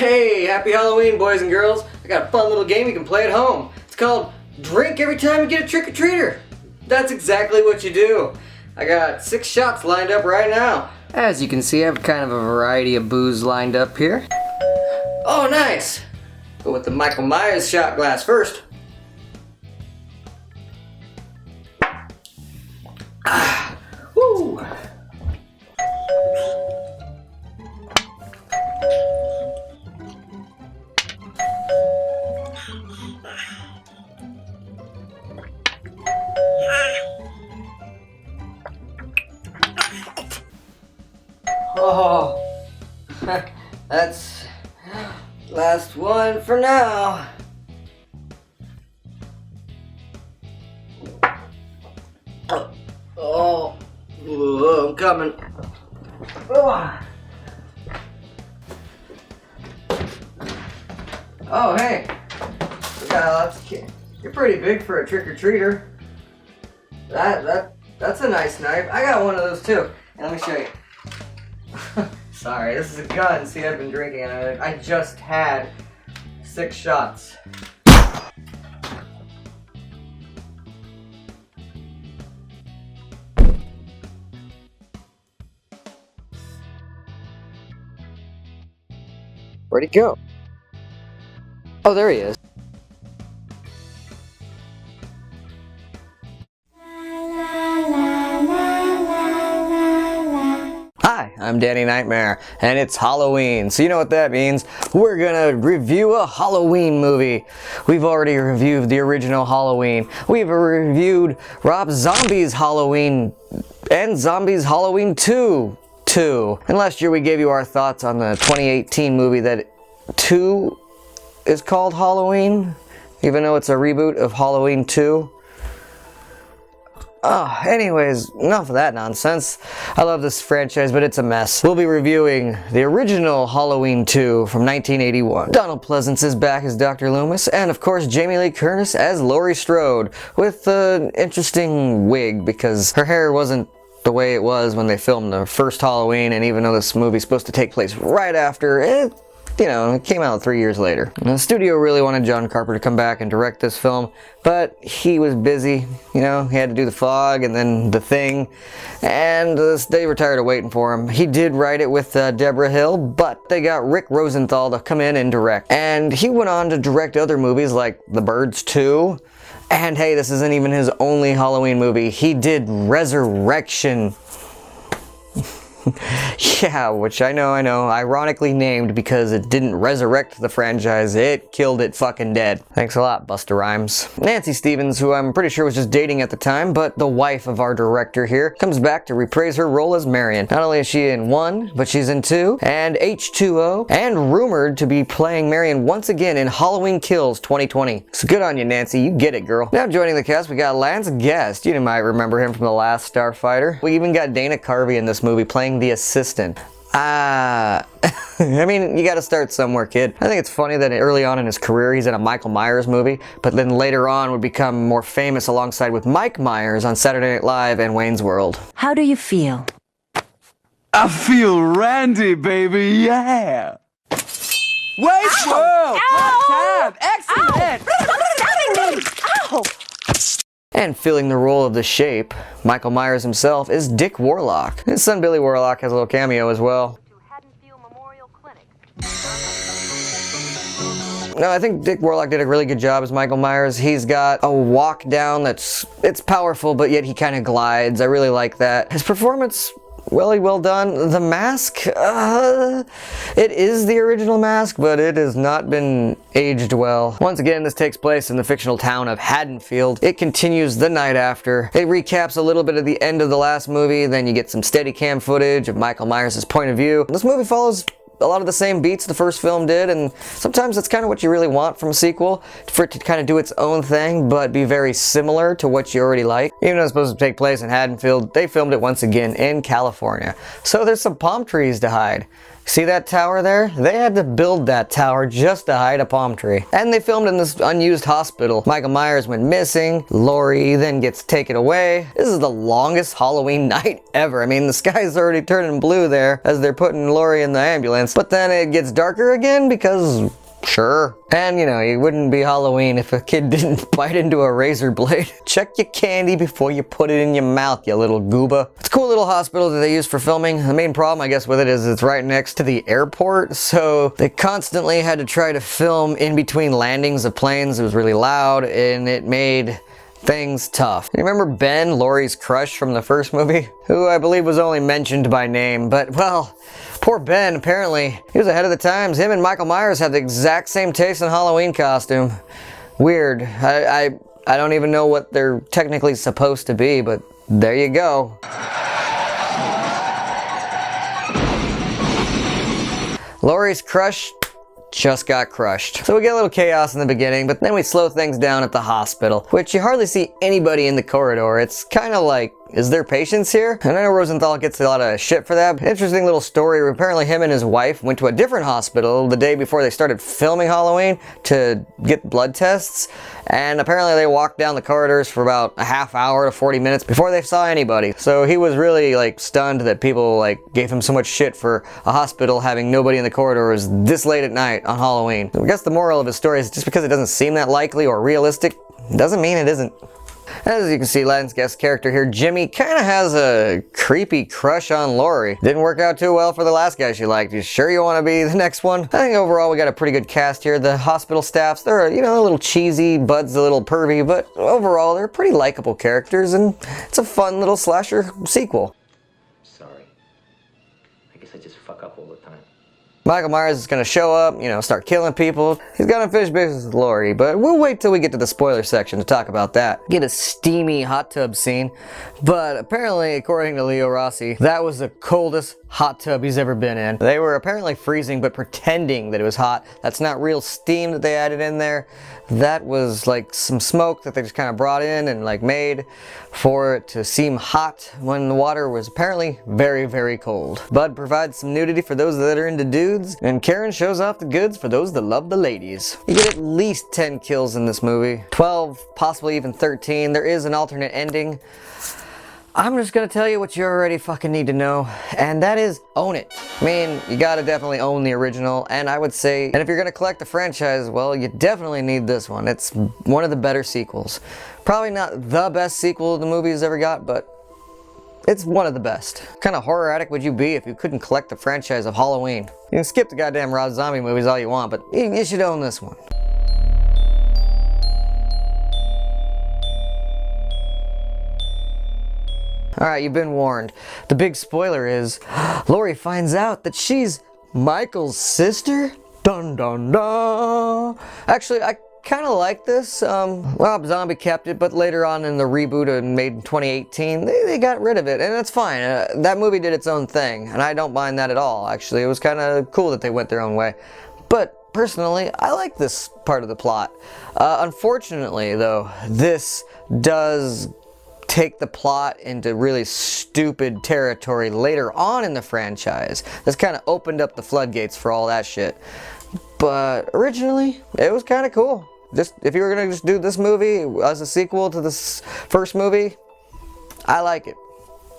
Hey, happy Halloween, boys and girls. I got a fun little game you can play at home. It's called Drink Every Time You Get a Trick-or-Treater. That's exactly what you do. I got 6 shots lined up right now. As you can see, I have kind of a variety of booze lined up here. Oh, nice. Go with the Michael Myers shot glass first. Woo. Oh, that's last one for now. Oh, I'm coming. Oh, hey, we got lots of kids. You're pretty big for a trick-or-treater. That's a nice knife. I got one of those too. And let me show you. Sorry, this is a gun. See, I've been drinking and I just had 6 shots. Where'd he go? Oh, there he is. Hi, I'm Danny Knightmare, and it's Halloween, so you know what that means. We're gonna review a Halloween movie. We've already reviewed the original Halloween. We've reviewed Rob Zombie's Halloween and Zombies Halloween 2. And last year we gave you our thoughts on the 2018 movie that 2 is called Halloween, even though it's a reboot of Halloween 2. Oh, anyways, enough of that nonsense. I love this franchise, but it's a mess. We'll be reviewing the original Halloween 2 from 1981. Donald Pleasance is back as Dr. Loomis, and of course Jamie Lee Curtis as Laurie Strode, with an interesting wig, because her hair wasn't the way it was when they filmed the first Halloween, and even though this movie's supposed to take place right after, it came out 3 years later. And the studio really wanted John Carpenter to come back and direct this film, but he was busy. He had to do The Fog and then The Thing, and they were tired of waiting for him. He did write it with Deborah Hill, but they got Rick Rosenthal to come in and direct. And he went on to direct other movies like The Birds 2, and hey, this isn't even his only Halloween movie. He did Resurrection. Yeah, which I know, ironically named because it didn't resurrect the franchise, it killed it fucking dead. Thanks a lot, Busta Rhymes. Nancy Stevens, who I'm pretty sure was just dating at the time, but the wife of our director here, comes back to reprise her role as Marion. Not only is she in 1, but she's in 2, and H2O, and rumored to be playing Marion once again in Halloween Kills 2020. So good on you, Nancy, you get it, girl. Now joining the cast, we got Lance Guest. You might remember him from The Last Starfighter. We even got Dana Carvey in this movie playing the assistant. I mean, you gotta start somewhere, kid. I think it's funny that early on in his career he's in a Michael Myers movie, but then later on would become more famous alongside with Mike Myers on Saturday Night Live and Wayne's World. How do you feel? I feel randy, baby, yeah! Wayne's World! Hot time! Excellent! Ow! Stabbing me! Ow! And filling the role of the Shape, Michael Myers himself, is Dick Warlock. His son Billy Warlock has a little cameo as well. No, I think Dick Warlock did a really good job as Michael Myers. He's got a walk down it's powerful, but yet he kind of glides. I really like that. His performance, well done. The mask, it is the original mask, but it has not been aged well. Once again, this takes place in the fictional town of Haddonfield. It continues the night after. It recaps a little bit of the end of the last movie, then you get some Steadicam footage of Michael Myers' point of view. This movie follows a lot of the same beats the first film did, and sometimes that's kind of what you really want from a sequel, for it to kind of do its own thing, but be very similar to what you already like. Even though it's supposed to take place in Haddonfield, they filmed it once again in California. So there's some palm trees to hide. See that tower there? They had to build that tower just to hide a palm tree. And they filmed in this unused hospital. Michael Myers went missing. Laurie then gets taken away. This is the longest Halloween night ever. I mean, the sky's already turning blue there as they're putting Laurie in the ambulance. But then it gets darker again because... sure. And you know, it wouldn't be Halloween if a kid didn't bite into a razor blade. Check your candy before you put it in your mouth, you little gooba. It's a cool little hospital that they use for filming. The main problem, I guess, with it is it's right next to the airport, so they constantly had to try to film in between landings of planes. It was really loud, and it made things tough. You remember Ben, Laurie's crush from the first movie? Who I believe was only mentioned by name, but well, poor Ben, apparently, he was ahead of the times. Him and Michael Myers have the exact same taste in Halloween costume. Weird. I don't even know what they're technically supposed to be, but there you go. Laurie's crush just got crushed. So we get a little chaos in the beginning, but then we slow things down at the hospital, which you hardly see anybody in the corridor. It's kind of like, is there patients here? And I know Rosenthal gets a lot of shit for that. Interesting little story. Apparently him and his wife went to a different hospital the day before they started filming Halloween to get blood tests. And apparently they walked down the corridors for about a half hour to 40 minutes before they saw anybody. So he was really like stunned that people like gave him so much shit for a hospital having nobody in the corridors this late at night on Halloween. I guess the moral of his story is just because it doesn't seem that likely or realistic, doesn't mean it isn't. As you can see, Latin's guest character here, Jimmy, kind of has a creepy crush on Laurie. Didn't work out too well for the last guy she liked. You sure you want to be the next one? I think overall we got a pretty good cast here. The hospital staffs, they're, you know, a little cheesy, Bud's a little pervy, but overall they're pretty likable characters, and it's a fun little slasher sequel. Sorry. I guess I just fuck up all the time. Michael Myers is going to show up, you know, start killing people. He's got unfinished business with Laurie, but we'll wait till we get to the spoiler section to talk about that. Get a steamy hot tub scene, but apparently, according to Leo Rossi, that was the coldest hot tub he's ever been in. They were apparently freezing, but pretending that it was hot. That's not real steam that they added in there. That was like some smoke that they just kind of brought in and like made for it to seem hot when the water was apparently very, very cold. Bud provides some nudity for those that are into dudes, and Karen shows off the goods for those that love the ladies. You get at least 10 kills in this movie, 12, possibly even 13. There is an alternate ending. I'm just gonna tell you what you already fucking need to know, and that is own it. I mean, you gotta definitely own the original, and I would say, and if you're gonna collect the franchise, well, you definitely need this one. It's one of the better sequels. Probably not the best sequel the movie's ever got, but it's one of the best. What kind of horror addict would you be if you couldn't collect the franchise of Halloween? You can skip the goddamn Rob Zombie movies all you want, but you should own this one. Alright, you've been warned. The big spoiler is, Laurie finds out that she's Michael's sister? Dun dun dun! Actually, I kind of like this. Rob Zombie kept it, but later on in the reboot made in 2018, they got rid of it, and that's fine. That movie did its own thing, and I don't mind that at all, actually. It was kind of cool that they went their own way. But personally, I like this part of the plot. Unfortunately, though, this does take the plot into really stupid territory later on in the franchise. This kind of opened up the floodgates for all that shit. But originally, it was kind of cool. Just if you were gonna just do this movie as a sequel to this first movie, I like it.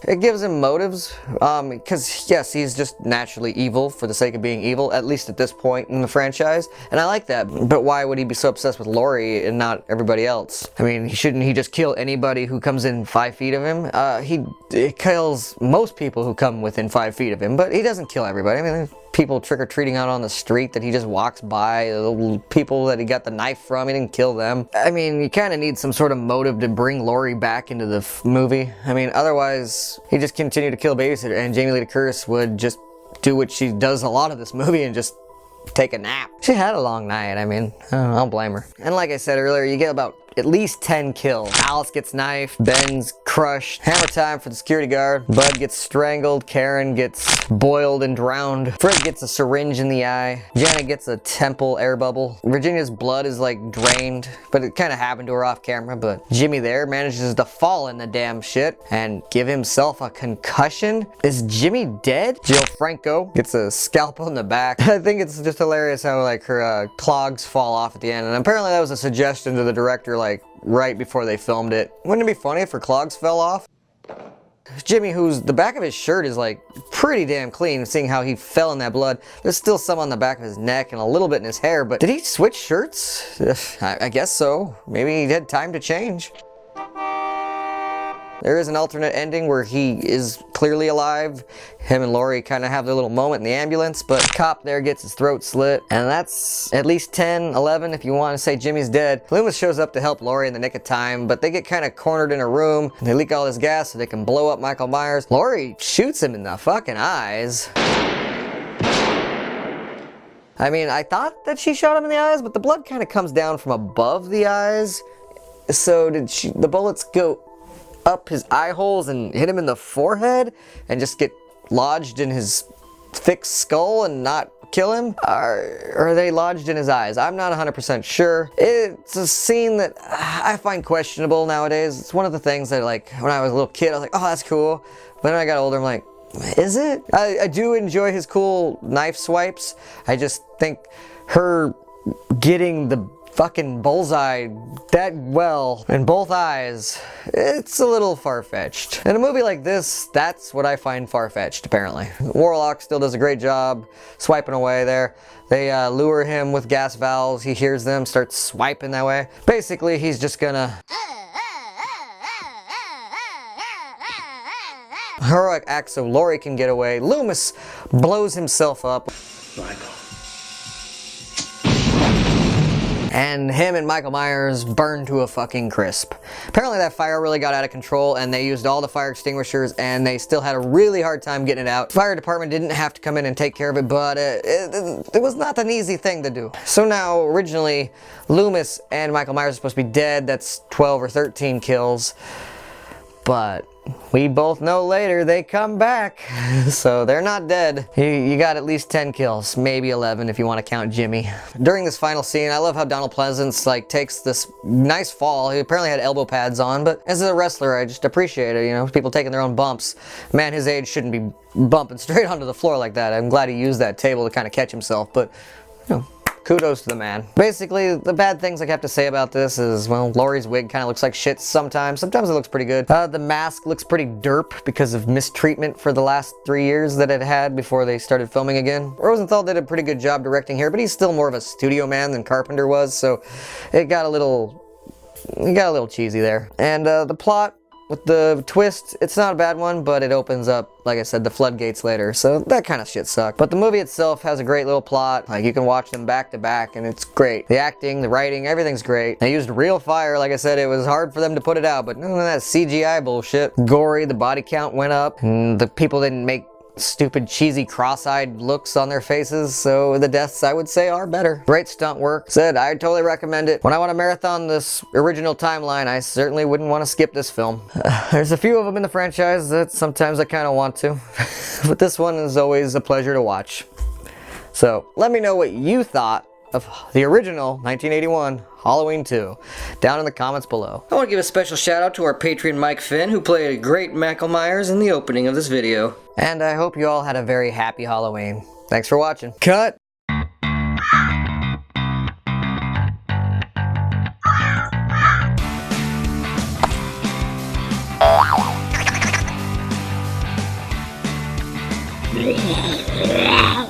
It gives him motives, because yes, he's just naturally evil for the sake of being evil, at least at this point in the franchise, and I like that. But why would he be so obsessed with Laurie and not everybody else? I mean, shouldn't he just kill anybody who comes in 5 feet of him? He kills most people who come within 5 feet of him, but he doesn't kill everybody. I mean, there's people trick-or-treating out on the street that he just walks by, the people that he got the knife from, he didn't kill them. I mean, you kind of need some sort of motive to bring Laurie back into the movie. I mean, otherwise, he just continued to kill babysitter, and Jamie Lee Curtis would just do what she does a lot of this movie and just take a nap. She had a long night, I mean, I don't blame her. And like I said earlier, you get about at least 10 kills. Alice gets knifed, Ben's crushed, hammer time for the security guard, Bud gets strangled, Karen gets boiled and drowned, Fred gets a syringe in the eye, Janet gets a temple air bubble, Virginia's blood is like drained, but it kind of happened to her off camera, but Jimmy there manages to fall in the damn shit and give himself a concussion. Is Jimmy dead? Jill Franco gets a scalpel in the back. I think it's just hilarious how like her clogs fall off at the end, and apparently that was a suggestion to the director like right before they filmed it. Wouldn't it be funny if her clogs fell off? Jimmy, who's the back of his shirt is like pretty damn clean, seeing how he fell in that blood. There's still some on the back of his neck and a little bit in his hair, but did he switch shirts? I guess so. Maybe he had time to change. There is an alternate ending where he is clearly alive. Him and Laurie kind of have their little moment in the ambulance, but cop there gets his throat slit. And that's at least 10, 11 if you want to say Jimmy's dead. Loomis shows up to help Laurie in the nick of time, but they get kind of cornered in a room. They leak all this gas so they can blow up Michael Myers. Laurie shoots him in the fucking eyes. I mean, I thought that she shot him in the eyes, but the blood kind of comes down from above the eyes. So did the bullets go up his eye holes and hit him in the forehead and just get lodged in his thick skull and not kill him? Or are they lodged in his eyes? I'm not 100% sure. It's a scene that I find questionable nowadays. It's one of the things that, like, when I was a little kid, I was like, oh, that's cool. But when I got older, I'm like, is it? I do enjoy his cool knife swipes. I just think her getting the fucking bullseye that well in both eyes, it's a little far-fetched. In a movie like this, that's what I find far-fetched, apparently. Warlock still does a great job swiping away there. They lure him with gas valves. He hears them, starts swiping that way. Basically, he's just gonna heroic act so Laurie can get away. Loomis blows himself up. Michael. And him and Michael Myers burn to a fucking crisp. Apparently that fire really got out of control and they used all the fire extinguishers and they still had a really hard time getting it out. Fire department didn't have to come in and take care of it, but it was not an easy thing to do. So now, originally, Loomis and Michael Myers are supposed to be dead. That's 12 or 13 kills. But we both know later they come back, so they're not dead. You got at least 10 kills, maybe 11 if you want to count Jimmy. During this final scene, I love how Donald Pleasance like takes this nice fall. He apparently had elbow pads on, but as a wrestler, I just appreciate it. You know, people taking their own bumps. Man, his age shouldn't be bumping straight onto the floor like that. I'm glad he used that table to kind of catch himself, but you know, kudos to the man. Basically, the bad things I have to say about this is, well, Laurie's wig kind of looks like shit sometimes. Sometimes it looks pretty good. The mask looks pretty derp because of mistreatment for the last 3 years that it had before they started filming again. Rosenthal did a pretty good job directing here, but he's still more of a studio man than Carpenter was, so it got a little cheesy there. And the plot with the twist, it's not a bad one, but it opens up, like I said, the floodgates later, so that kind of shit sucked. But the movie itself has a great little plot. Like, you can watch them back to back, and it's great. The acting, the writing, everything's great. They used real fire. Like I said, it was hard for them to put it out, but none of that CGI bullshit. Gory, the body count went up, and the people didn't make stupid, cheesy, cross-eyed looks on their faces, so the deaths, I would say, are better. Great stunt work. Said, I totally recommend it. When I want to marathon this original timeline, I certainly wouldn't want to skip this film. There's a few of them in the franchise that sometimes I kind of want to, but this one is always a pleasure to watch. So, let me know what you thought of the original 1981 Halloween 2 down in the comments below. I want to give a special shout out to our patron Mike Finn, who played a great Michael Myers in the opening of this video. And I hope you all had a very happy Halloween. Thanks for watching. Cut! Yeah.